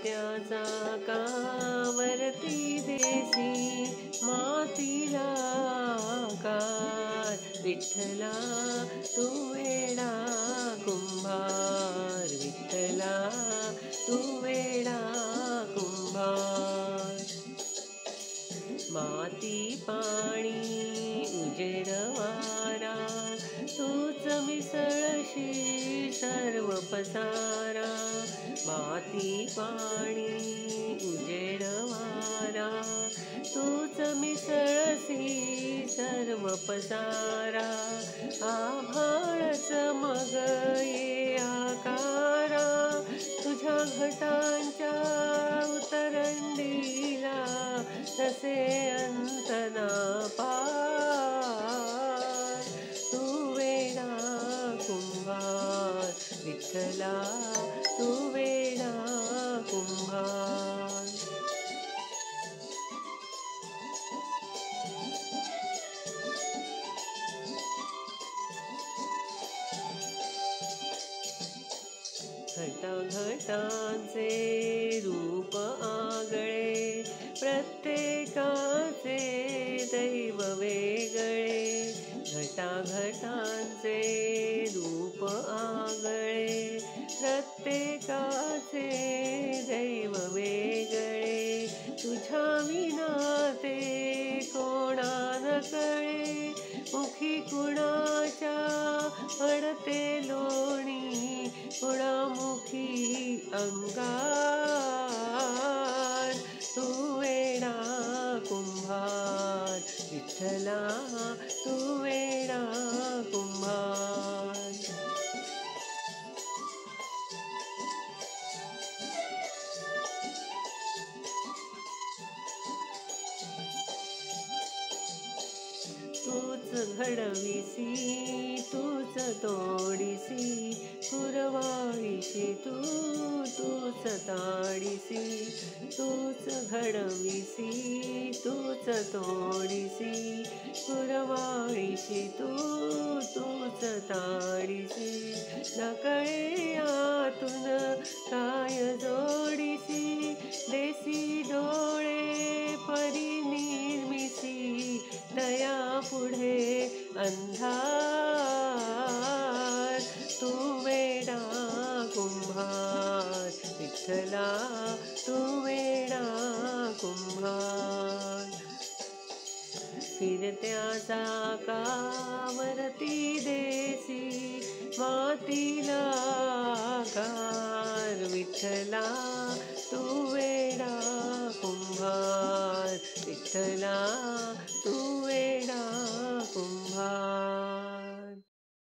फिरत्या कावरती देसी मातीला आकार. विठ्ठला तू वेडा कुंभार, विठ्ठला तू वेडा कुंभार. माती पाणी उजेड वारा तूच मिसळशी सर्व पसारा. माती पाणी उजेड वारा तूच मिसळशी सर्व पसारा. आभाळच मग ये आकारा तुझ्या घटांच्या उतरंडीला तसे अंत ना पार. तू वेडा कुंभार, विठ्ठला तू वेडा कुंभार. घटाघटांचे रूप आगळे प्रत्येकाचे दैव वेगळे. घटाघटांचे रूप आगळे प्रत्येकाचे दैव वेगळे. तुझ्या विना ते कोणा न कळे मुखी कुणाच्या पडते लोणी कुणामुखी अंगार. तू वेडा कुंभार, विठ्ठला तू वेडा कुंभार. तूच घडविसी तूच तोडिसी कुरवाळीशी तूच ताडिसी. तूच घडविसी तूच तोडिसी कुरवाळीशी तूच ताडिसी. नकळे आतून काय जोडिसी देसी डोळे परिनिर्मिसी. दया पुढे अंधार. तू वेडा कुंभार, विठ्ठला तू वेडा कुंभार. फिरत्या चाकावरती देसी मातीला आकार. विठ्ठला तू वेडा कुंभार, विठ्ठला तू वेडा